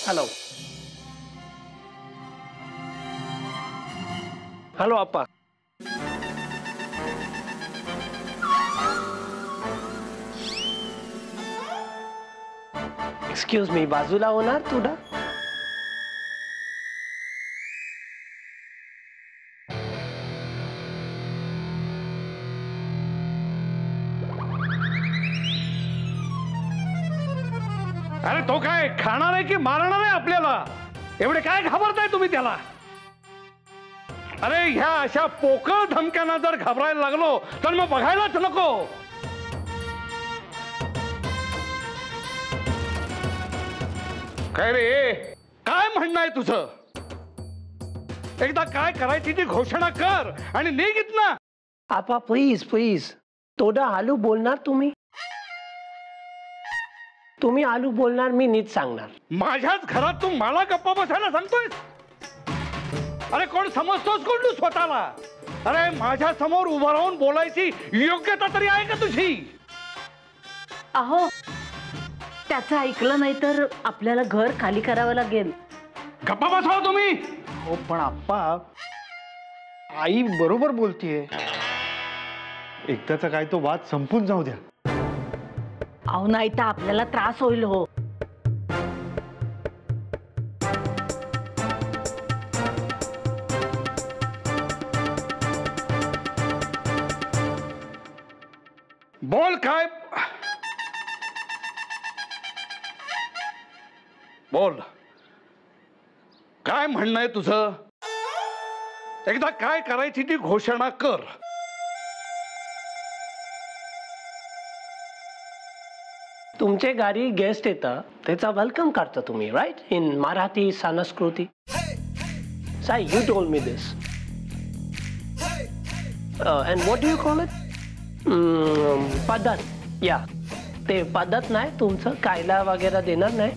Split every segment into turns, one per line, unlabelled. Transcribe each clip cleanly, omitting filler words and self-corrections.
Hello hello अप्पा. Excuse me, बाजूला होणार तुला?
अरे तो काय खाणार आहे की मारणार आहे आपल्याला? एवढे काय घाबरताय तुम्ही त्याला? अरे ह्या अशा पोकळ धमक्यांना जर घाबरायला लागलो तर मग बघायलाच नको. काय रे, काय म्हणणं आहे तुझं? एकदा काय करायची ती घोषणा कर आणि निघित ना.
आपा प्लीज प्लीज, थोडं आलू बोलणार तुम्ही? तुम्ही आलू बोलणार, मी नीट सांगणार.
माझ्याच घरात तू मला गप्पा बसायला सांगतोय? अरे कोण समजतोस कोण तू स्वतःला? अरे माझ्या समोर उभं राहून बोलायची योग्यता तरी आहे का तुझी?
अहो त्याचं ऐकलं नाही तर आपल्याला घर खाली करावं लागेल.
गप्पा बसाव तुम्ही.
हो पण आप्पा, आई बरोबर बोलतीये. एकदाचा काय तो वाद संपून जाऊ द्या.
अहो नाही तर आपल्याला त्रास होईल हो.
बोल काय बोल, काय म्हणणं आहे तुझं? एकदा काय करायची ती घोषणा कर.
तुमचे घरी गेस्ट येतं त्याचा वेलकम करता तुम्ही, राईट? इन मराठी संस्कृती. Sai, you told me this. And what do you call it? पद्धत. या ते पद्धत नाही तुमचं, खायला वगैरे देणार नाही.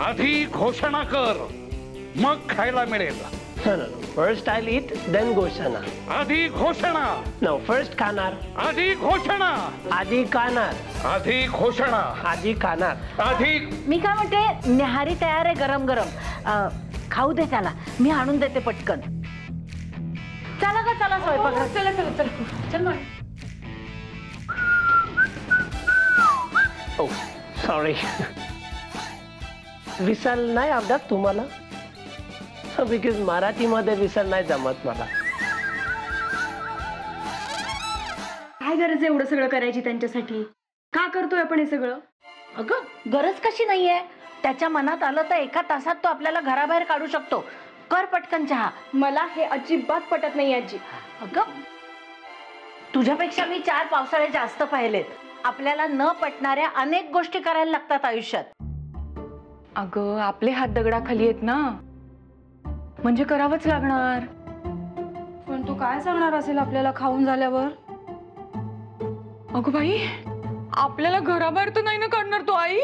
आधी घोषणा कर मग खायला मिळेल.
No, no, no. First I'll eat, then घोषणा.
आधी घोषणा.
No, first खाणार.
आधी घोषणा.
आधी खाणार.
आधी घोषणा.
आधी खाणार.
आधी.
मी काय म्हणते, न्याहारी तयार आहे गरम गरम. खाऊ दे त्याला, मी आणून देते पटकन. चला का, चला स्वयंपाक. चला चला चला चल.
Oh, sorry. विसल नाही आवडत तुम्हाला? बिकॉज मराठीमध्ये विसल नाही जमत मला.
काय गरज आहे एवढं सगळं करायची त्यांच्यासाठी? का करतोय आपण हे सगळं?
अगं गरज कशी नाहीये? त्याच्या मनात आलं तर एका तासात तो आपल्याला घराबाहेर काढू शकतो. कर पटकन चहा.
मला हे अजिबात पटत नाही आजी.
अगं तुझ्यापेक्षा मी 4 पावसाळे जास्त पाहिलेत. आपल्याला न पटणाऱ्या अनेक गोष्टी करायला लागतात आयुष्यात.
अगं आपले हात दगडाखाली आहेत ना, म्हणजे करावंच लागणार. पण तू काय सांगणार असेल आपल्याला खाऊन झाल्यावर? अगं बाई, आपल्याला घराबाहेर तर नाही ना काढणार तो आई?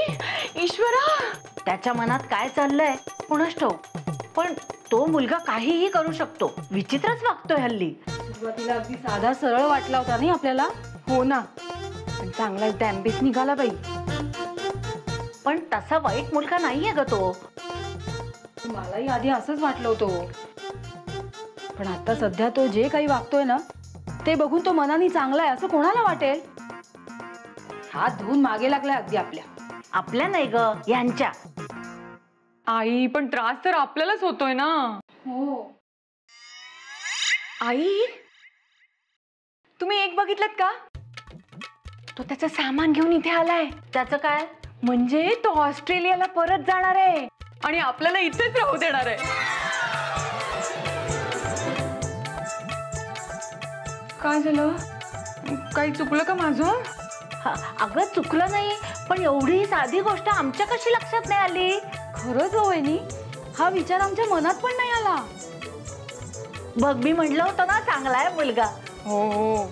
ईश्वरा,
त्याच्या मनात काय चाललंय कोणास ठाऊक. पण तो मुलगा काहीही करू शकतो. विचित्रच वागतोय हल्ली.
सुरुवातीला अगदी साधा सरळ वाटला होता नाही आपल्याला? हो ना, पण चांगला डॅम्बिस निघाला बाई.
पण तसा वाईट मुलगा नाहीये ग तो.
मलाही आधी असंच वाटलं होतं, पण आता सध्या तो जे काही वागतोय ना ते बघून तो मनाने चांगला आहे असं कोणाला वाटेल? हात धुवून मागे लागलाय अगदी आपल्या.
आपल्या नाही ग, यांच्या.
आई पण त्रास तर आपल्यालाच होतोय ना. हो आई, तुम्ही एक बघितलं का? तो त्याचं सामान घेऊन इथे आलाय.
त्याचं काय?
म्हणजे तो ऑस्ट्रेलियाला परत जाणार आहे आणि आपल्याला इथेच राहू देणार आहे. काय झालं? काही चुकलं का माझं?
अगं चुकलं नाही, पण एवढी साधी गोष्ट आमच्या कशी लक्षात नाही आली?
खरंच हो वहिनी, हा विचार आमच्या मनात पण नाही आला.
बघ, मी म्हटलं होतं ना चांगला आहे मुलगा.
हो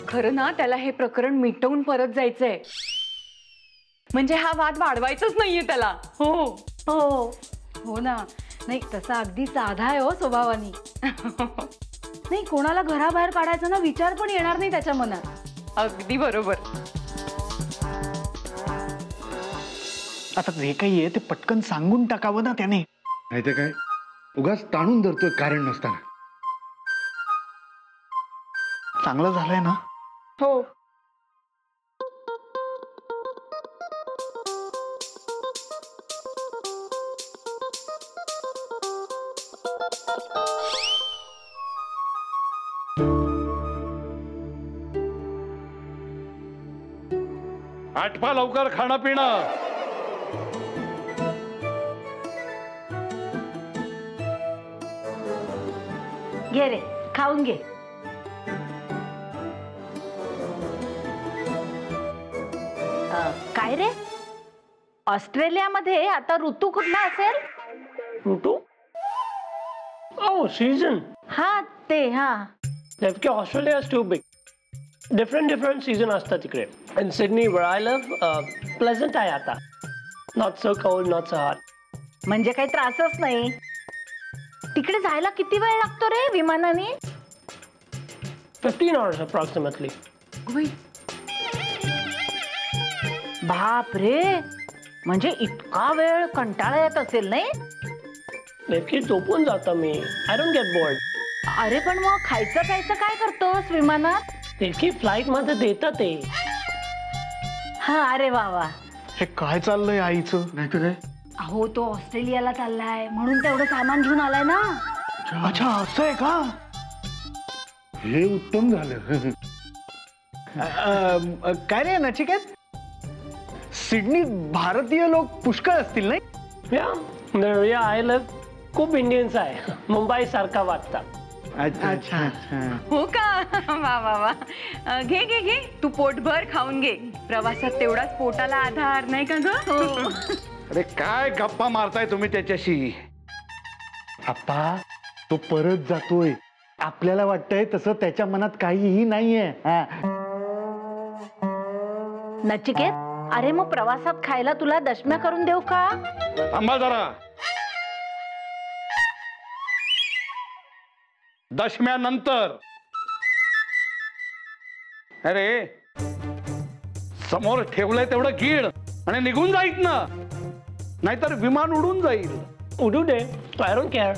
खरं ना, त्याला हे प्रकरण मिटवून परत जायचंय. म्हणजे हा वाद वाढवायचाच नाहीये त्याला. हो
हो
हो ना. नाही तसा अगदी साधा आहे हो स्वभावानी. नाही कोणाला घराबाहेर काढायचा ना विचार पण येणार नाही त्याच्या मनात. अगदी बरोबर.
आता जे काही आहे ते पटकन सांगून टाकावं ना त्याने.
नाही तर काय उगाच ताणून धरतोय कारण नसताना.
चांगलं झालंय ना.
हो.
आटपा लवकर खाणं पिणं.
घे रे, खाऊन घे. काय रे, ऑस्ट्रेलियामध्ये आता ऋतू कुठला असेल?
ऋतू? Oh, season.
हा ते हा
Because Australia is too big. Different season असतात तिकडे. In Sydney, where I live, pleasant आहे आता. Not so cold, not so hot.
म्हणजे काही त्रासच नाही. तिकडे जायला किती वेळ लागतो रे विमानाने?
15 hours approximately.
बाप रे, म्हणजे इतका वेळ कंटाळा येत असेल नाही?
नेमकी झोपून जातो मी. I don't get bored.
अरे पण मग खायचं प्यायचं काय करतोस विमानात?
नेमकी फ्लाईट मध्ये देतात ते.
हा, अरे वा वा.
हे काय चाललंय आईचं?
नाही तर काय
अहो तो ऑस्ट्रेलियाला चाललाय म्हणून तेवढं सामान घेऊन आलाय ना.
अच्छा असं आहे का?
हे उत्तम झालं.
काय रे नचिकेत, सिडनीत भारतीय लोक पुष्कळ असतील नाही?
Yeah, I live. खूप इंडियन्स आहे. मुंबई सारखा वाटतात.
अच्छा अच्छा अच्छा.
हो का? वा वा वा. घे घे घे, तू पोटभर खाऊन घे. प्रवासात तेवढाच पोटाला आधार नाही का ग? हो.
अरे काय गप्पा मारताय तुम्ही त्याच्याशी?
आप्पा तो परत जातोय. आपल्याला वाटतंय तसं त्याच्या मनात काहीही नाहीये.
नचिकेत, अरे मग प्रवासात खायला तुला दशम्या करून देऊ का?
थांबा जरा. दशम्यानंतर. अरे समोर ठेवलंय तेवढं गिळ आणि निघून जाईत ना, नाहीतर विमान उडून जाईल.
उडू दे. I don't care.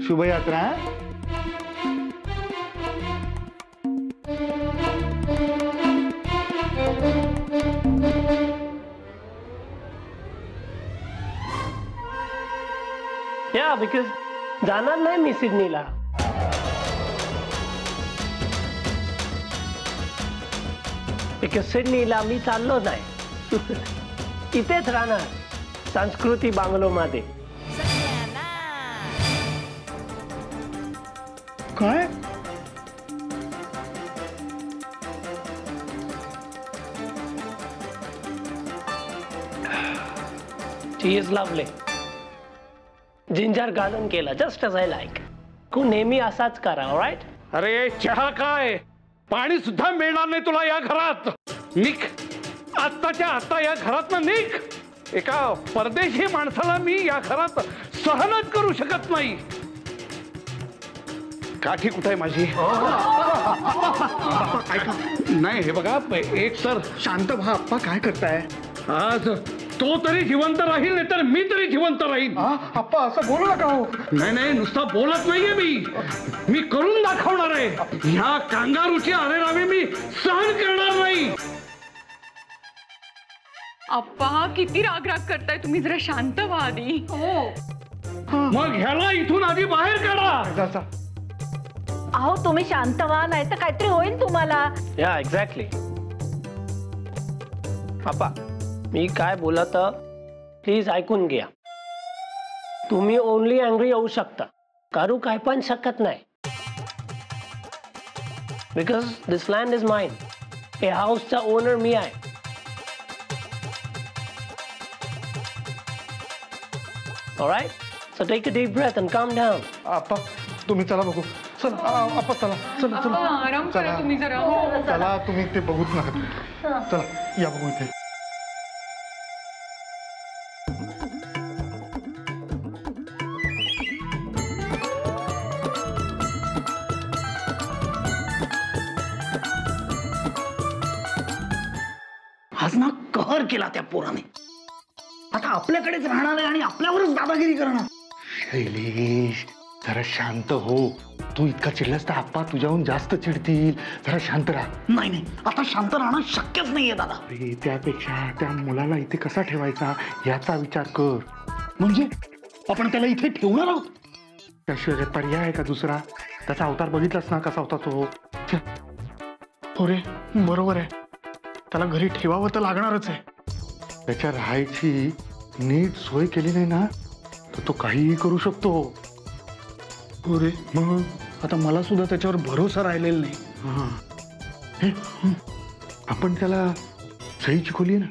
Shubhyatra.
Yeah, because जाणार नाही मी सिडनीला. बिकॉज सिडनीला मी चाललो नाही. इथेच राहणार संस्कृती बांगलोमध्ये.
काय?
She is lovely. Ginger garden केला जस्ट एज आय लाईक. तू नेहमी असाच करा. ऑलराईट.
अरे चहा काय, पाणी सुद्धा मिळणार नाही तुला या घरात. निघ आत्ताच्या आत्ता या घरात ना निघ. एका परदेशी माणसाला मी या घरात सहनच करू शकत नाही. काठी कुठे आहे माझी? ऐका नाही, हे बघा एक तर
शांत व्हा आप्पा, काय करताय?
आज तो तरी जिवंत राहील नाही तर मी तरी जिवंत राहील.
आप्पा असं बोलू नका हो.
नाही नाही, नुसता बोलत नाहीये मी करून दाखवणार आहे. ह्या कांगारूची अरेरावी मी सहन करणार नाही.
अप्पा किती राग करताय तुम्ही, जरा शांत व्हा आधी. हो.
मग ह्याला इथून आधी बाहेर काढा.
अहो तुम्ही शांत व्हा, नाही तर काहीतरी होईल तुम्हाला.
या एक्झॅक्टली. पापा मी काय बोलत प्लीज ऐकून घ्या. तुम्ही ओनली अँग्री होऊ शकता, करू काय पण शकत नाही. Because this land is mine. या हाऊसचा ओनर मी आहे. Alright? So take a deep breath and calm down.
आप्पा तुम्ही चला बघू. चला आप्पा चला चला चला.
आराम करा तुम्ही जरा.
चला तुम्ही ते बघूच नका. चला या बघू इथे.
आज ना कहर केला त्या पोराने. आता आपल्याकडेच राहणार आहे आणि आपल्यावरच दादागिरी करणार.
शैलेश जरा शांत हो. तू इतका चिडलास तर आप्पा तुझ्याहून जास्त चिडतील. जरा शांत राहा.
नाही नाही, आता शांत राहणं शक्यच नाहीये दादा.
अरे त्यापेक्षा त्या मुलाला इथे कसा ठेवायचा याचा विचार कर.
म्हणजे आपण त्याला इथे ठेवणार आहोत?
त्याशिवाय पर्याय आहे का दुसरा? त्याचा अवतार बघितलास ना कसा होता तो.
हो रे, बरोबर आहे. त्याला घरी ठेवावं तर लागणारच आहे.
त्याच्या राहायची नीट सोय केली नाही ना तर तो काहीही करू शकतो.
हो रे,
मग
आता मला सुद्धा त्याच्यावर भरोसा राहिलेला नाही.
हा. हे, आपण त्याला सईची खोली आहे ना,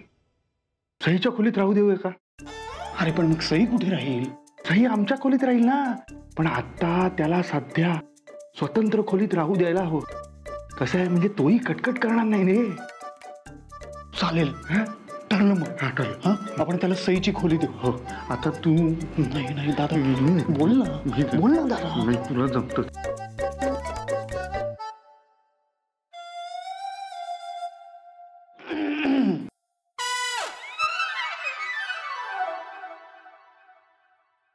सईच्या खोलीत राहू देऊया का?
अरे पण मग सई कुठे राहील?
सई आमच्या खोलीत राहील ना. पण आता त्याला सध्या स्वतंत्र खोलीत राहू द्यायला हवं. कसं आहे म्हणजे तोही कटकट करणार नाही रे.
चालेल, ठरलं मग.
हा ठरलं.
हा, आपण त्याला सईची खोली देऊ.
हो आता तू
नाही नाही दादा, बोल ना, बोल ना दादा.
नाही तुला जमत.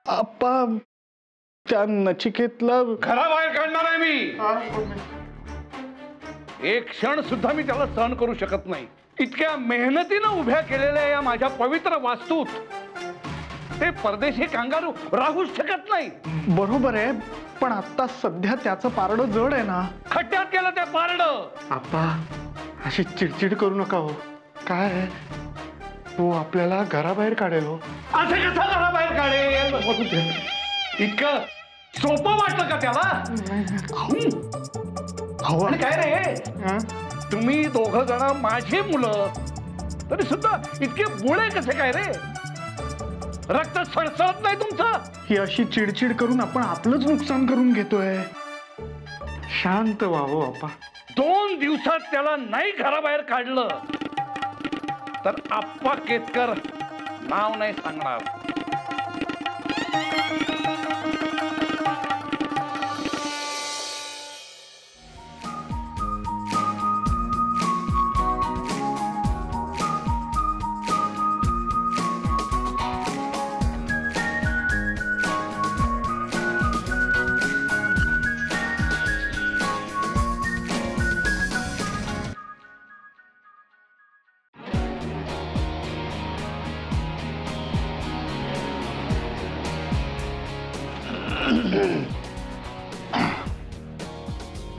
आप्पा, त्या नचिकेतला
घराबाहेर काढणार आहे मी. एक क्षण सुद्धा मी त्याला सहन करू शकत नाही. इतक्या मेहनतीनं उभ्या केलेल्या या माझ्या पवित्र वास्तूत ते परदेशी कांगारू राहूच शकत नाही.
बरोबर आहे, पण आता सध्या त्याचं पारडं जड आहे ना.
खड्ड्यात केलं ते पारडं.
आप्पा अशी चिडचिड करू नका हो. काय आहे, तो आपल्याला घराबाहेर काढेल हो.
असं कसं घराबाहेर काढेल? इतकं सोपं वाटलं का त्याला?
हो
आणि काय रे, तुम्ही दोघ जण माझी मुलं तरी सुद्धा इतके मुळे कसे काय रे? रक्त सळसळत नाही तुमचं?
ही अशी चिडचिड करून आपण आपलंच नुकसान करून घेतोय.
शांत व्हा हो आप्पा.
2 दिवसात त्याला नाही घराबाहेर काढलं तर आप्पा केतकर नाव नाही सांगणार.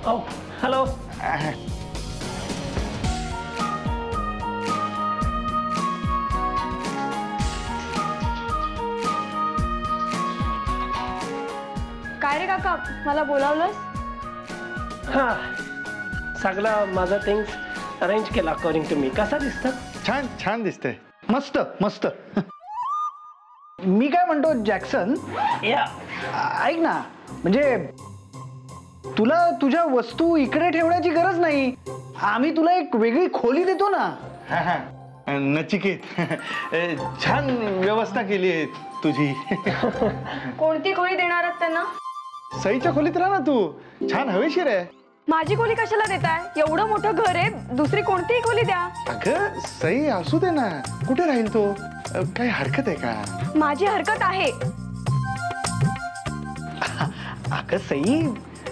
Oh, hello.
काय रे काका, मला बोलावलंस?
हा, सगळं माझा थिंग्स अरेंज केला अकॉर्डिंग टू मी. कसा दिसतं?
छान छान दिसतंय.
मस्त मस्त. मी काय म्हणतो जॅक्सन,
या
ऐक ना, म्हणजे तुला तुझ्या वस्तू इकडे ठेवण्याची गरज नाही. आम्ही तुला एक वेगळी खोली देतो ना.
नचिकेत छान व्यवस्था केली आहे तुझी.
कोणती खोली देणार आहात त्यांना?
सईच्या खोलीत राहा ना तू. छान हवेशीर आहे.
माझी खोली कशाला देताय? एवढं मोठं घर आहे, दुसरी कोणतीही खोली द्या.
अगं सई असू दे ना. कुठे राहील तो? काही हरकत आहे का?
माझी हरकत आहे.
अगं सई,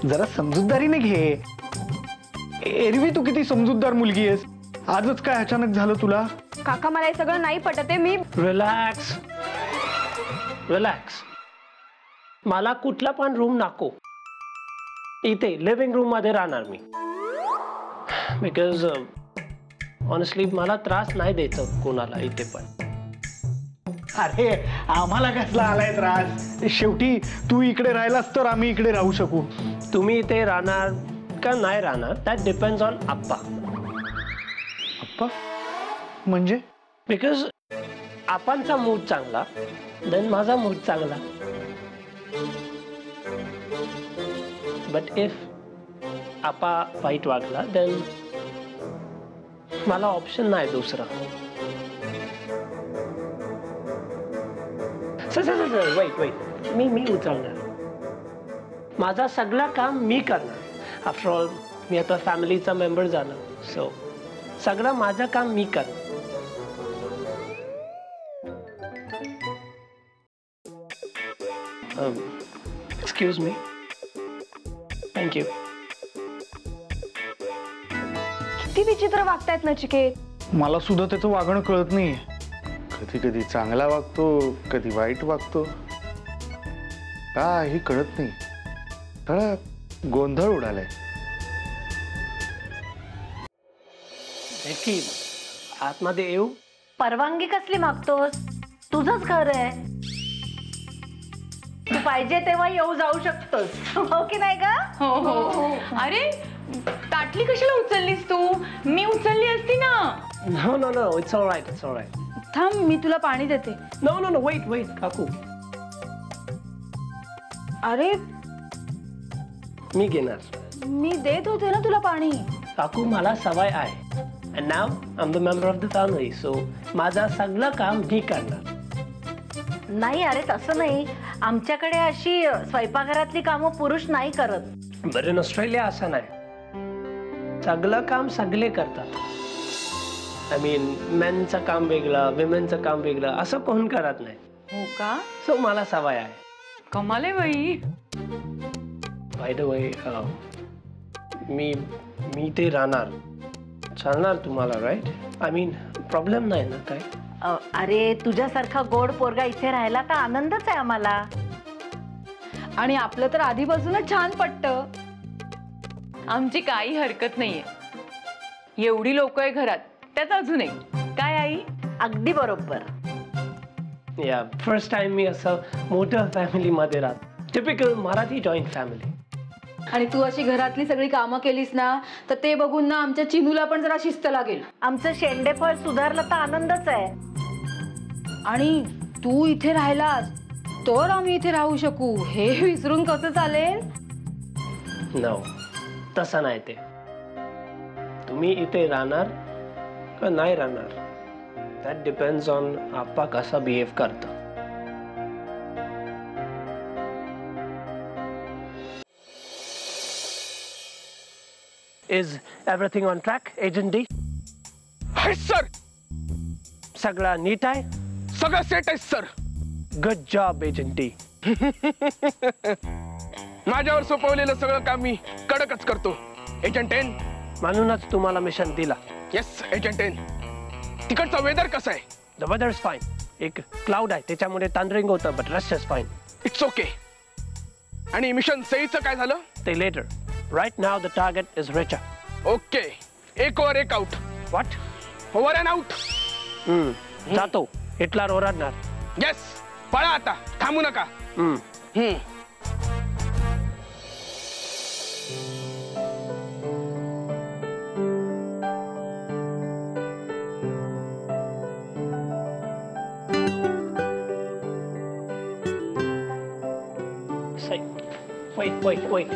जरा समजूतदारीने घे. एरवी तू किती समजूतदार मुलगी आहेस. आजच काय अचानक झालं तुला?
काका, मला हे सगळं नाही पटत आहे. मी
रिलॅक्स रिलॅक्स. मला कुठला पण रूम नको. इथे लिव्हिंग रूम मध्ये राहणार मी. बिकॉज ऑनेस्टली मला त्रास नाही द्यायचं कोणाला इथे पण.
अरे आम्हाला कसला आलाय त्रास? शेवटी तू इकडे राहिलास तर आम्ही इकडे राहू शकू.
तुम्ही इथे राहणार का नाही राहणार दॅट डिपेंड्स ऑन आप्पा.
अप्पा म्हणजे?
बिकॉज आपांचा मूड चांगला देन माझा मूड चांगला. बट इफ आपा वाईट वागला देन मला ऑप्शन नाही दुसरा. वेट मी उचलणार. माझा सगळं काम मी करणार. आफ्टर ऑल मी आता फॅमिलीचा मेंबर झालो. सो सगळं माझं काम मी करणार. Excuse me. थँक्यू.
किती विचित्र वागतायत नचिकेत.
मला सुद्धा त्याचं वागणं कळत नाहीये.
कधी कधी चांगला वागतो, कधी वाईट वागतो, काही कळत नाही. थोडा गोंधळ उडालाय.
नक्की आतमध्ये येऊ?
परवानगी कसली मागतोस? तुझंच घर आहे. तू पाहिजे तेव्हा येऊ जाऊ शकतोस. हो की नाही का?
हो हो. अरे ताटली कशाला उचललीस तू? मी उचलली असती ना.
No no no, it's all right, it's all right.
थांब, मी तुला पाणी देते.
No no no, wait wait काकू,
अरे
मी घेणार.
मी देत होते ना तुला पाणी.
काकू मला सवय आहे. And now I'm the member of the family, so माझा सगळं काम मी करणार.
नाही अरे तसं नाही. आमच्याकडे अशी स्वयंपाकघरातली कामं पुरुष नाही करत.
बरं, इन ऑस्ट्रेलिया असं नाही. सगळं काम सगळे करतात. आय मीन मेनचं काम वेगळं, विमेनचं काम वेगळं, असं कोण करत नाही.
हो का?
सो मला सवय आहे.
कमाल आहे बाई.
बाय द वे, मी ते राहणार. चालणार तुम्हाला, राईट? आय मीन प्रॉब्लेम नाही ना काय?
अरे तुझ्यासारखा गोड पोरगा इथे राहिला तर आनंदच आहे आम्हाला.
आणि आपलं तर आधीपासूनच छान पटतं.
आमची काही हरकत नाहीये. एवढी लोक आहे घरात, त्यात अजून एक. काय आई?
अगदी बरोबर.
या फर्स्ट टाइम मी असं मोठं फॅमिलीमध्ये राहत. Typical Marathi joint family.
आणि तू अशी घरातली सगळी कामं केलीस ना, तर ते बघून ना आमच्या चिनूला पण जरा शिस्त लागेल.
आमचं शेंडेफळ सुधारलं तर आनंदच आहे.
आणि तू इथे राहिलास तर आम्ही इथे राहू शकू, हे विसरून कसं चालेल?
नो, तसं नाही. ते तुम्ही इथे राहणार का नाही राहणार, दॅट डिपेंड्स ऑन आप्पा कसा बिहेव करतो. Is everything on track, Agent D?
Hi sir.
सगळं नीट आहे?
सगळं सेट आहे सर.
Good job, Agent D.
माझ्यावर सोपवलेलं सगळं काम मी कडकच करतो. Agent N.
म्हणूनच तुम्हाला मिशन दिला.
Yes agent N. तिकडचा वेदर कसा आहे?
The weather is fine. एक क्लाउड आहे, त्याच्यामुळे थंडरिंग होतं, but rest is fine.
It's okay. आणि मिशन सईचं काय झालं?
ते letter. Right now the target is Richa.
Okay. एक ओव्हर एक out.
What?
Over and out.
जातो. हिटलर ओरडणार.
येस. पळा आता, थांबू नका.
Wait.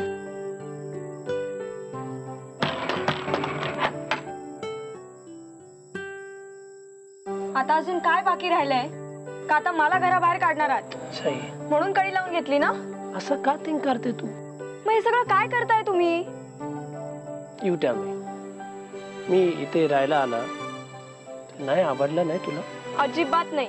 आता अजून काय बाकी राहिलंय? का आता मला घराबाहेर काढणार आहात
सही.
म्हणून कडी लावून घेतली ना?
असं का थिंक करते तू?
मग हे सगळं काय करताय तुम्ही?
You tell me. मी इथे राहायला आला, नाही आवडलं नाही तुला?
अजिबात नाही.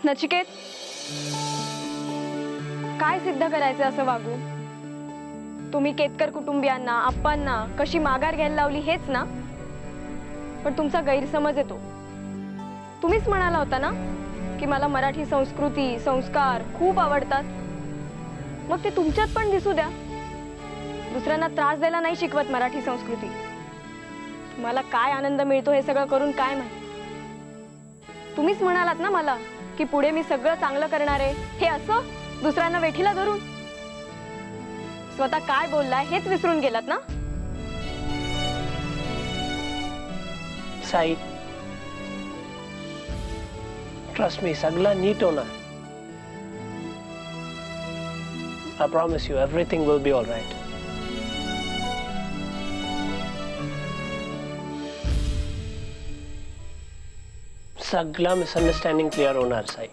नचिकेत, काय सिद्ध करायचं असं वागू? तुम्ही केतकर कुटुंबियांना, आप्पांना कशी माघार घ्यायला लावली हेच ना? पण तुमचा गैरसमज येतो. तुम्हीच म्हणाला होता ना की मला मराठी संस्कृती, संस्कार खूप आवडतात. मग ते तुमच्यात पण दिसू द्या. दुसऱ्यांना त्रास द्यायला नाही शिकवत मराठी संस्कृती. तुम्हाला काय आनंद मिळतो हे सगळं करून काय माहिती? तुम्हीच म्हणालात ना मला की पुढे मी सगळं चांगलं करणार आहे. हे असं दुसऱ्यांना वेठीला धरून स्वतः काय बोललाय हेच विसरून गेलात ना?
साई, ट्रस्ट मी, सगळं नीट होणार. I promise you everything will be all right. सगळा मिसअंडरस्टँडिंग क्लिअर होणार Sai.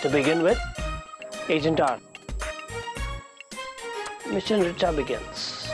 To begin with, Agent R, mission Richa begins.